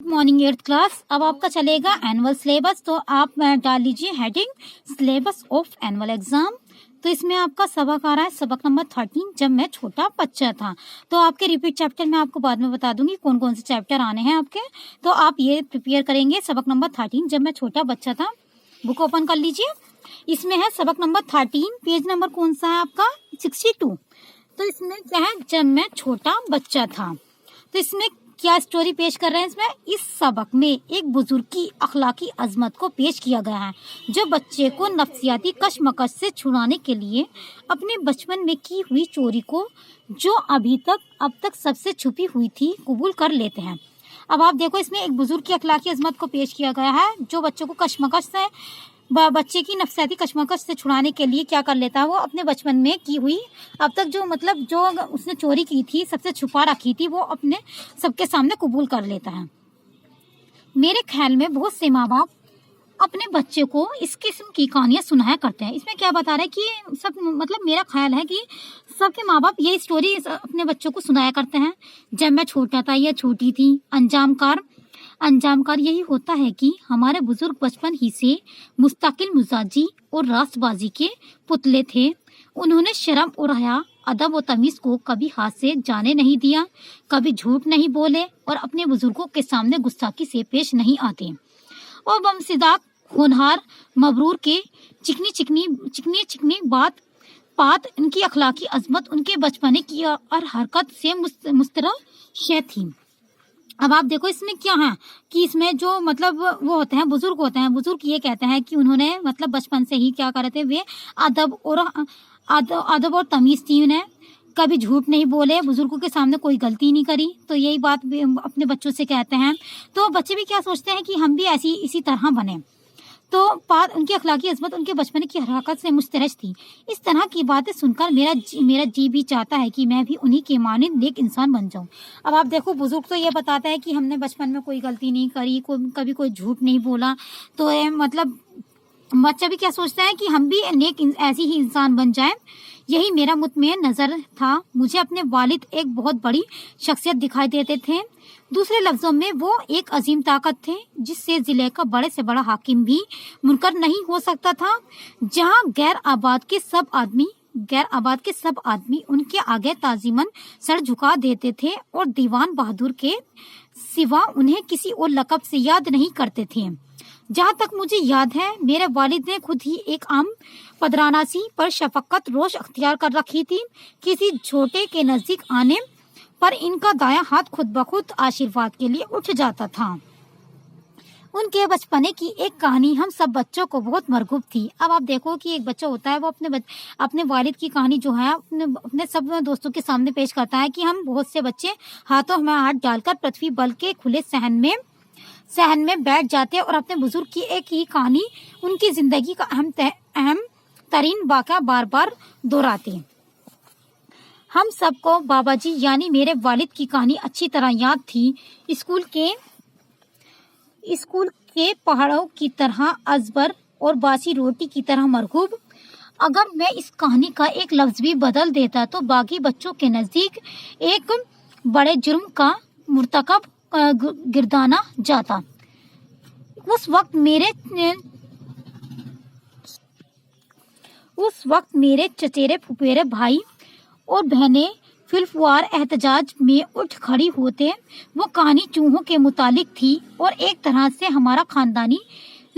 Morning 8th class. अब आपका चलेगा एनुअल सिलेबस। तो आप डाल लीजिए heading syllabus of annual exam. तो इसमें आपका सबक आ रहा है सबक नंबर 13, जब मैं छोटा बच्चा था। तो आपके रिपीट चैप्टर मैं आपको बाद में बता दूंगी कौन कौन से चैप्टर आने हैं आपके। तो आप ये प्रिपेयर करेंगे सबक नंबर 13, जब मैं छोटा बच्चा था। बुक ओपन कर लीजिए। इसमें है सबक नंबर 13, पेज नंबर कौन सा है आपका 62। तो इसमें क्या है, जब मैं छोटा बच्चा था। तो इसमें क्या स्टोरी पेश कर रहे हैं। इसमें इस सबक में एक बुजुर्ग की अखलाकी अजमत को पेश किया गया है, जो बच्चे को नफ्सियाती कशमकश से छुड़ाने के लिए अपने बचपन में की हुई चोरी को, जो अब तक सबसे छुपी हुई थी, कबूल कर लेते हैं। अब आप देखो, इसमें एक बुजुर्ग की अखलाकी अजमत को पेश किया गया है, जो बच्चों को बच्चे की नफ्सियाती कशमकश से छुड़ाने के लिए क्या कर लेता है, वो अपने बचपन में की हुई अब तक जो उसने चोरी की थी, सबसे छुपा रखी थी, वो अपने सबके सामने कबूल कर लेता है। मेरे ख्याल में बहुत से माँ बाप अपने बच्चे को इस किस्म की कहानियां सुनाया करते हैं। इसमें क्या बता रहे हैं कि मेरा ख्याल है कि सबके माँ बाप यही स्टोरी अपने बच्चों को सुनाया करते हैं। जब मैं छोटा था या छोटी थी। अंजामकार यही होता है कि हमारे बुजुर्ग बचपन ही से मुस्तकिल मिजाजी और रास्तबाजी के पुतले थे। उन्होंने शर्म और हया, अदब और तमीज को कभी हाथ से जाने नहीं दिया, कभी झूठ नहीं बोले और अपने बुजुर्गों के सामने गुस्ताखी से पेश नहीं आते। और बमसिदाक, होनहार, मबरूर के चिकनी बात इनकी अखलाकी अजमत उनके बचपने की और हरकत से मुस्तरशे थी। अब आप देखो, इसमें क्या है कि इसमें जो वो होते हैं, बुजुर्ग ये कहते हैं कि उन्होंने बचपन से ही क्या कर रहे थे, वे अदब और तमीज थी उन्हें, कभी झूठ नहीं बोले, बुजुर्गों के सामने कोई गलती नहीं करी। तो यही बात अपने बच्चों से कहते हैं। तो बच्चे भी क्या सोचते हैं कि हम भी इसी तरह बने। तो बात उनकी अखलाकी अजमत उनके बचपन की हरकत से मुस्तरश थी। इस तरह की बातें सुनकर मेरा जी भी चाहता है कि मैं भी उन्हीं के मानिंद नेक इंसान बन जाऊं। अब आप देखो, बुजुर्ग तो ये बताता है कि हमने बचपन में कोई गलती नहीं करी, कभी कोई झूठ नहीं बोला। तो बच्चा भी क्या सोचता है कि हम भी नेक ऐसी ही इंसान बन जाए। यही मेरा मुतमईन नजर था। मुझे अपने वालिद एक बहुत बड़ी शख्सियत दिखाई देते थे। दूसरे लफ्जों में वो एक अजीम ताकत थे, जिससे जिले का बड़े से बड़ा हाकिम भी मुनकर नहीं हो सकता था। जहाँ गैर आबाद के सब आदमी उनके आगे ताजीमन सर झुका देते थे और दीवान बहादुर के सिवा उन्हें किसी और लक़ब से याद नहीं करते थे। जहाँ तक मुझे याद है, मेरे वालिद ने खुद ही एक आम पदरानासी पर शफकत रोश अख्तियार कर रखी थी। किसी छोटे के नजदीक आने पर इनका दायां हाथ खुद ब खुद आशीर्वाद के लिए उठ जाता था। उनके बचपने की एक कहानी हम सब बच्चों को बहुत मरगूब थी। अब आप देखो कि एक बच्चा होता है, वो अपने वालिद की कहानी जो है अपने सब दोस्तों के सामने पेश करता है कि हम बहुत से बच्चे हाथों में हाथ डालकर पृथ्वी बल के खुले सहन में बैठ जाते और अपने बुजुर्ग की एक ही कहानी, उनकी जिंदगी का अहम तरीन वाक़या बार बार दोहराते। हम सबको बाबा जी यानी मेरे वालिद की कहानी अच्छी तरह याद थी। स्कूल के पहाड़ों की तरह अजबर और बासी रोटी की तरह मरगूब। अगर मैं इस कहानी का एक लफ्ज भी बदल देता तो बाकी बच्चों के नजदीक एक बड़े जुर्म का मुर्तकब गिरदाना जाता। उस वक्त मेरे चचेरे फुफेरे भाई और बहनें फिलफुआर एहतजाज में उठ खड़ी होते। वो कहानी चूहों के मुतालिक थी और एक तरह से हमारा खानदानी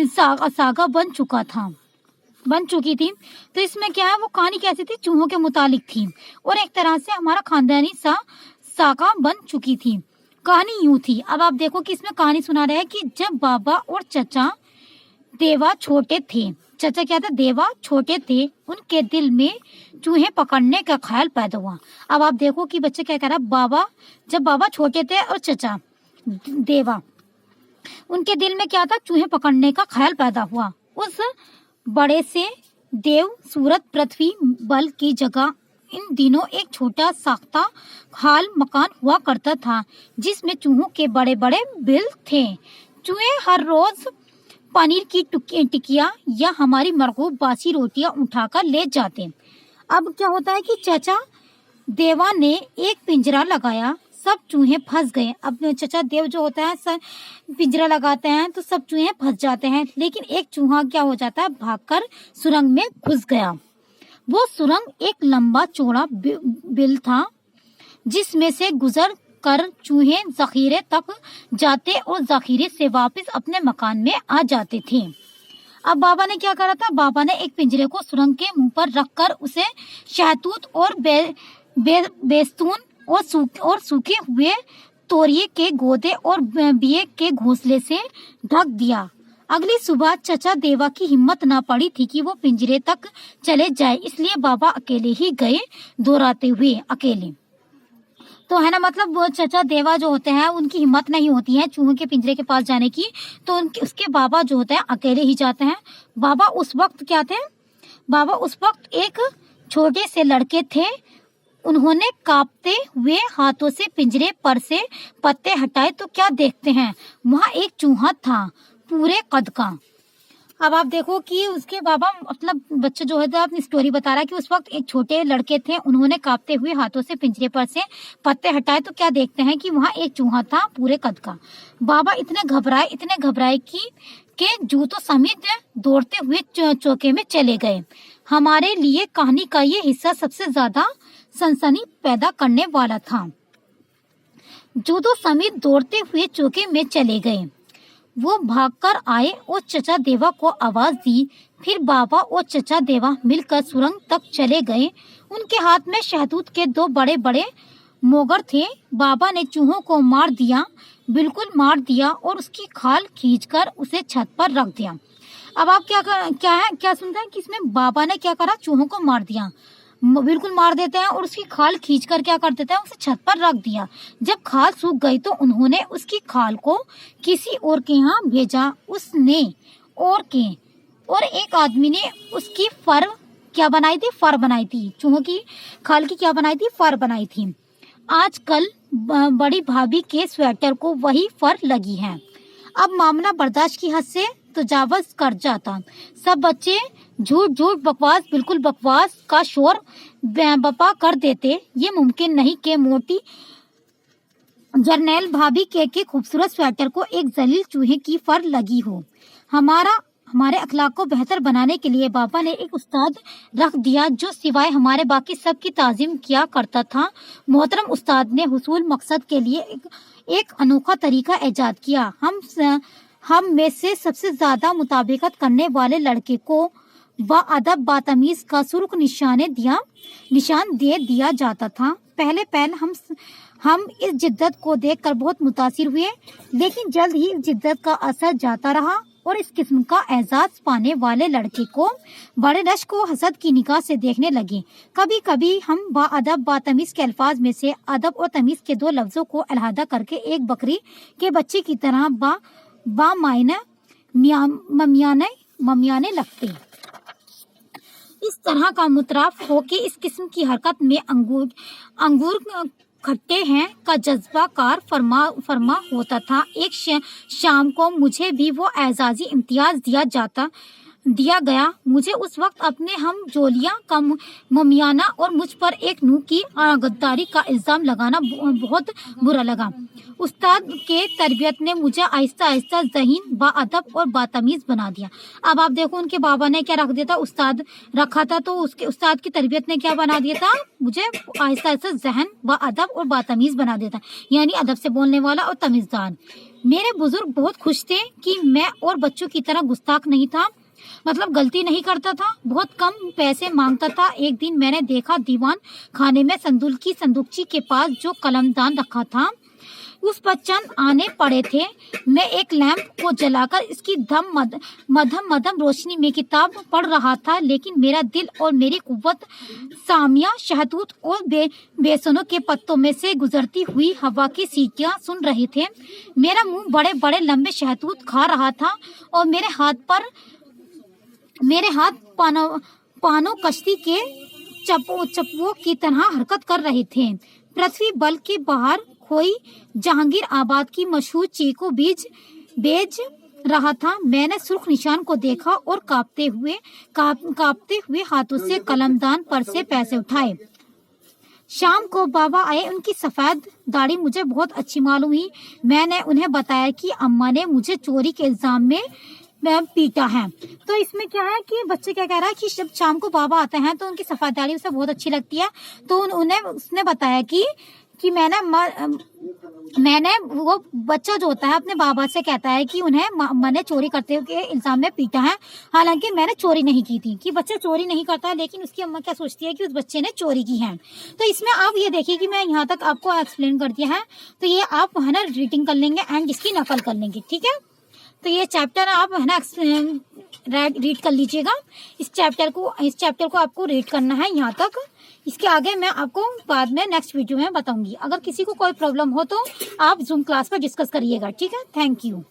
सागा बन चुकी थी। तो इसमें क्या है, वो कहानी कैसी थी, चूहों के मुतालिक थी और एक तरह से हमारा खानदानी सागा बन चुकी थी। कहानी यूं थी। अब आप देखो कि इसमें कहानी सुना रहे हैं कि जब बाबा और चचा देवा छोटे थे, उनके दिल में चूहे पकड़ने का ख्याल पैदा हुआ। अब आप देखो कि बच्चे क्या कह रहा है, जब बाबा छोटे थे और चचा देवा, उनके दिल में क्या था, चूहे पकड़ने का ख्याल पैदा हुआ। उस बड़े से देव सूरत पृथ्वी बल की जगह इन दिनों एक छोटा साख्ता खाल मकान हुआ करता था, जिसमें चूहों के बड़े बड़े बिल थे। चूहे हर रोज पनीर की टिकिया या हमारी मरगूब बासी रोटियां उठाकर ले जाते। अब क्या होता है कि चाचा देवा ने एक पिंजरा लगाया, सब चूहे फंस गए। अब चचा देव जो होता है सब पिंजरा लगाते हैं तो सब चूहे फंस जाते हैं, लेकिन एक चूहा क्या हो जाता है, भागकर सुरंग में घुस गया। वो सुरंग एक लंबा चौड़ा बिल था जिसमें से गुजर कर चूहे जखीरे तक जाते और जखीरे से वापस अपने मकान में आ जाते थे। अब बाबा ने क्या करा था, बाबा ने एक पिंजरे को सुरंग के मुंह पर रखकर उसे शहतूत और बेस्तून और सूखे हुए तोरिए के गोदे और बिये के घोंसले से ढक दिया। अगली सुबह चचा देवा की हिम्मत न पड़ी थी कि वो पिंजरे तक चले जाए, इसलिए बाबा अकेले ही गए, दोहराते हुए अकेले। तो है ना, मतलब वो चचा देवा जो होते हैं उनकी हिम्मत नहीं होती है चूहों के पिंजरे के पास जाने की, तो उसके बाबा जो होते हैं अकेले ही जाते हैं। बाबा उस वक्त क्या थे, बाबा उस वक्त एक छोटे से लड़के थे। उन्होंने कांपते हुए हाथों से पिंजरे पर से पत्ते हटाए तो क्या देखते हैं, वहाँ एक चूहा था पूरे कद का। अब आप देखो कि उसके बाबा, मतलब बच्चे जो है तो अपनी स्टोरी बता रहा है कि उस वक्त एक छोटे लड़के थे, उन्होंने कांपते हुए हाथों से पिंजरे पर से पत्ते हटाए तो क्या देखते हैं कि वहाँ एक चूहा था पूरे कद का। बाबा इतने घबराए कि जूतों समेत दौड़ते हुए चौके में चले गए। हमारे लिए कहानी का ये हिस्सा सबसे ज्यादा सनसनी पैदा करने वाला था। जूतों समेत दौड़ते हुए चौके में चले गए। वो भागकर आए और चचा देवा को आवाज दी। फिर बाबा और चचा देवा मिलकर सुरंग तक चले गए। उनके हाथ में शहतूत के 2 बड़े बड़े मोगर थे। बाबा ने चूहों को मार दिया, बिल्कुल मार दिया और उसकी खाल खींचकर उसे छत पर रख दिया। अब आप क्या सुनते हैं कि इसमें बाबा ने क्या करा, चूहों को मार दिया, बिल्कुल मार देते हैं और उसकी खाल खींचकर क्या कर देते हैं, उसे छत पर रख दिया। जब खाल सूख गई तो उन्होंने उसकी खाल को किसी और के यहाँ भेजा। उसने और एक आदमी ने उसकी फर बनाई थी, चूहों की खाल की क्या बनाई थी, फर बनाई थी। आजकल बड़ी भाभी के स्वेटर को वही फर लगी है। अब मामला बर्दाश्त की हद से तजावज कर जाता। सब बच्चे झूठ बकवास, बिल्कुल बकवास का शोर बपा कर देते। ये मुमकिन नहीं कि मोटी जरनैल भाभी के खूबसूरत स्वेटर को एक जलील चूहे की फर लगी हो। हमारे अखलाक को बेहतर बनाने के लिए बाबा ने एक उस्ताद रख दिया जो सिवाय हमारे बाकी सब की ताजीम किया करता था। मोहतरम उस्ताद ने हुसूल मकसद के लिए एक अनोखा तरीका इजाद किया। हम में से सबसे ज्यादा मुताबिकत करने वाले लड़के को बाअदब बातमीज का सुर्ख निशान दे दिया जाता था। पहले हम इस जिद्दत को देखकर बहुत मुतासिर हुए, लेकिन जल्द ही इस जिद्दत का असर जाता रहा और इस किस्म का एजाज पाने वाले लड़के को बड़े रश्क को हसद की निगाह से देखने लगे। कभी कभी हम बाअदब बातमीज के अल्फाज में से अदब और तमीज के 2 लफ्जों को अलहदा करके एक बकरी के बच्चे की तरह ममियाने लगते। इस तरह का मुतराफ हो कि इस किस्म की हरकत में अंगूर खट्टे हैं का जज्बा कार फरमा होता था। एक शाम को मुझे भी वो एजाजी इम्तियाज दिया गया। मुझे उस वक्त अपने हम जोलिया का ममियाना और मुझ पर एक नूह की गद्दारी का इल्जाम लगाना बहुत बुरा लगा। उस्ताद के तरबियत ने मुझे आहिस्ता आहिस्ता ज़हीन, बाअदब और बातमीज बना दिया। अब आप देखो उनके बाबा ने क्या रख दिया था, उस्ताद रखा था, तो उसके उस्ताद की तरबियत ने क्या बना दिया था, मुझे आहिस्ता आहिस्ता ज़हन, बाअदब और बातमीज बना दिया था, यानी अदब से बोलने वाला और तमीज़दार। मेरे बुजुर्ग बहुत खुश थे कि मैं और बच्चों की तरह गुस्ताख नहीं था, मतलब गलती नहीं करता था, बहुत कम पैसे मांगता था। एक दिन मैंने देखा दीवान खाने में संदूकची के पास जो कलमदान रखा था उस पर चंद आने पड़े थे। मैं एक लैंप को जलाकर इसकी मधम रोशनी में किताब पढ़ रहा था, लेकिन मेरा दिल और मेरी कुव्वत सामिया शहतूत और बेसनों के पत्तों में से गुजरती हुई हवा की सीटियां सुन रहे थे। मेरा मुंह बड़े बड़े लंबे शहतूत खा रहा था और मेरे हाथ पानो कश्ती के चप्पुओं की तरह हरकत कर रहे थे। पृथ्वी बल के बाहर खोई जहांगीर आबाद की मशहूर चीकू बेच रहा था। मैंने सुर्ख निशान को देखा और कांपते हुए हाथों से कलमदान पर से पैसे उठाए। शाम को बाबा आए, उनकी सफेद दाढ़ी मुझे बहुत अच्छी मालूम हुई। मैंने उन्हें बताया कि अम्मा ने मुझे चोरी के इल्जाम में पीटा है। तो इसमें क्या है कि बच्चे क्या कह रहा है कि जब शाम को बाबा आते हैं तो उनकी सफेद दाढ़ी उसे बहुत अच्छी लगती है। तो उन्हें उसने बताया कि मैंने वो बच्चा जो होता है अपने बाबा से कहता है कि उन्हें मैंने चोरी करते हुए इल्जाम में पीटा है, हालांकि मैंने चोरी नहीं की थी। कि बच्चा चोरी नहीं करता है, लेकिन उसकी अम्मा क्या सोचती है कि उस बच्चे ने चोरी की है। तो इसमें आप ये देखिए कि मैं यहाँ तक आपको एक्सप्लेन कर दिया है। तो ये आप है ना रीडिंग कर लेंगे एंड इसकी नकल कर लेंगे, ठीक है। तो ये चैप्टर आप है ना रीड कर लीजिएगा। इस चैप्टर को आपको रीड करना है यहाँ तक। इसके आगे मैं आपको बाद में नेक्स्ट वीडियो में बताऊंगी। अगर किसी को कोई प्रॉब्लम हो तो आप जूम क्लास पर डिस्कस करिएगा, ठीक है। Thank you.